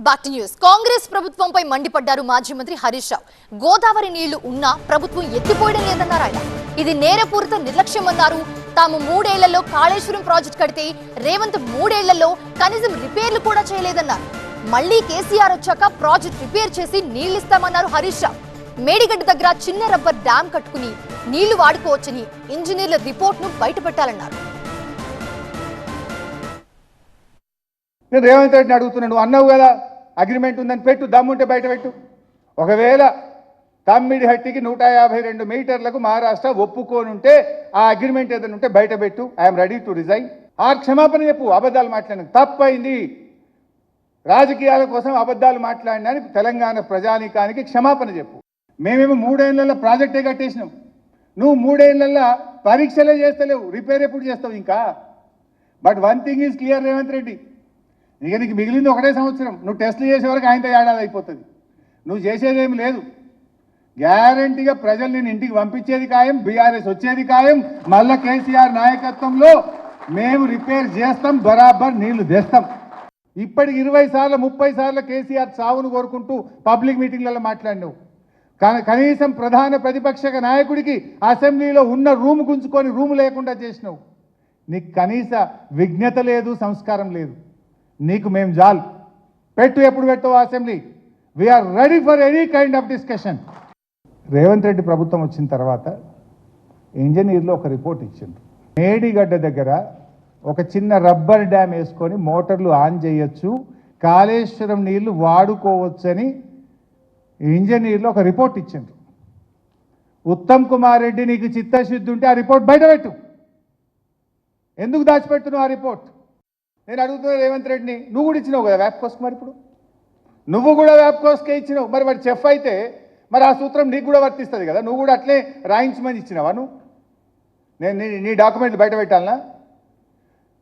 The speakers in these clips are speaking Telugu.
Back to news. కాంగ్రెస్ ప్రభుత్వంపై మండిపడ్డారు మాజీ మంత్రి హరీష్ రావు. గోదావరి నీళ్లు ఉన్నా ప్రభుత్వం ఎత్తిపోయడం లేదన్నారు ఆయన. ఇది నేరపూరిత నిర్లక్ష్యమన్నారు. తాము 3 ఏళ్లలో కాళేశ్వరం ప్రాజెక్ట్ కడితే రేవంత్ 3 ఏళ్లలో కనీసం రిపేర్లు కూడా చేయలేదన్నారు. మళ్లీ కేసీఆర్ వచ్చాక ప్రాజెక్ట్ రిపేర్ చేసి నీళ్లిస్తామన్నారు హరీష్ రావు. మేడిగడ్డ దగ్గర చిన్న రబ్బర్ డ్యాం కట్టుకుని నీళ్లు వాడుకోవచ్చని ఇంజనీర్ల రిపోర్ట్ను బయటపెట్టాలన్నారు. నేను రేవంత్ రెడ్డిని అడుగుతున్నాను, అన్నావు కదా అగ్రిమెంట్ ఉందని, పెట్టు, దమ్ముంటే బయట పెట్టు. ఒకవేళ తమ్మిడిహట్టికి 152 మీటర్లకు మహారాష్ట్ర ఒప్పుకోనుంటే ఆ అగ్రిమెంట్ ఏదైనా ఉంటే బయట పెట్టు. I'm ready to resign. క్షమాపణ చెప్పు. అబద్ధాలు మాట్లాడిన తప్పైంది, రాజకీయాల కోసం అబద్ధాలు మాట్లాడినా అని తెలంగాణ ప్రజానీకానికి క్షమాపణ చెప్పు. మేమేమో 3 ఏళ్లలో ప్రాజెక్టే కట్టేసినాం, నువ్వు 3 ఏళ్లలో పరీక్షలే చేస్తలేవు, రిపేర్ ఎప్పుడు చేస్తావు ఇంకా? But one thing is clear Revanth Reddy, ఇక నీకు మిగిలింది 1 సంవత్సరం. నువ్వు టెస్టులు చేసే వరకు ఆయనతో ఏడాది అయిపోతుంది. నువ్వు చేసేదేమి లేదు. గ్యారంటీగా ప్రజలు నేను ఇంటికి పంపించేది ఖాయం, బీఆర్ఎస్ వచ్చేది ఖాయం. మళ్ళా కేసీఆర్ నాయకత్వంలో మేము రిపేర్ చేస్తాం, బరాబర్ నీళ్లు తెస్తాం. ఇప్పటికి 20 సార్లు 30 సార్లు కేసీఆర్ చావును కోరుకుంటూ పబ్లిక్ మీటింగ్లలో మాట్లాడినావు. కానీ కనీసం ప్రధాన ప్రతిపక్ష నాయకుడికి అసెంబ్లీలో ఉన్న రూమ్ గుంజుకొని రూమ్ లేకుండా చేసినావు. నీకు కనీస విజ్ఞత లేదు, సంస్కారం లేదు. నీకు మేము జాల్ పెట్టు. ఎప్పుడు పెట్టవు assembly? We're ready for any kind of discussion. Revanth Reddy ప్రభుత్వం వచ్చిన తర్వాత ఇంజనీర్లు ఒక రిపోర్ట్ ఇచ్చిండ్రు. మేడిగడ్డ దగ్గర ఒక చిన్న రబ్బర్ డ్యామ్ వేసుకొని మోటార్లు ఆన్ చేయొచ్చు, కాళేశ్వరం నీళ్లు వాడుకోవచ్చని ఇంజనీర్లు ఒక రిపోర్ట్ ఇచ్చిండ్రు. ఉత్తమ్ కుమార్ రెడ్డి నీకు చిత్తశుద్ధి ఉంటే ఆ రిపోర్ట్ బయటపెట్టు. ఎందుకు దాచిపెట్టును ఆ రిపోర్ట్? నేను అడుగుతున్నా రేవంత్ రెడ్డిని, నువ్వు కూడా ఇచ్చినావు కదా వ్యాప్కోస్కి. మరి ఇప్పుడు నువ్వు కూడా వ్యాప్కోస్కే ఇచ్చినావు. మరి వాడు చెఫ్ అయితే మరి ఆ సూత్రం నీకు కూడా వర్తిస్తుంది కదా. నువ్వు కూడా అట్లే రాయించమని ఇచ్చినావా? నువ్వు నీ డాక్యుమెంట్లు బయట పెట్టాలనా?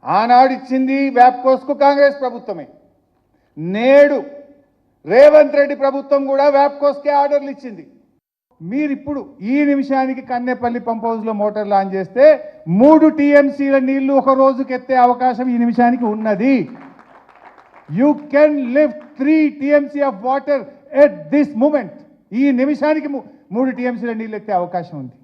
ఆనాడు ఇచ్చింది వ్యాప్కోస్కు కాంగ్రెస్ ప్రభుత్వమే. నేడు రేవంత్ రెడ్డి ప్రభుత్వం కూడా వ్యాప్కోస్కే ఆర్డర్లు ఇచ్చింది. మీరిప్పుడు ఈ నిమిషానికి కన్నెపల్లి పంప్ హౌస్లో మోటార్లు ఆన్ చేస్తే 3 టీఎంసీల నీళ్లు ఒక రోజుకి ఎత్తే అవకాశం ఈ నిమిషానికి ఉన్నది. You can lift 3 TMC of water at this moment. ఈ నిమిషానికి 3 టీఎంసీల నీళ్ళు ఎత్తే అవకాశం ఉంది.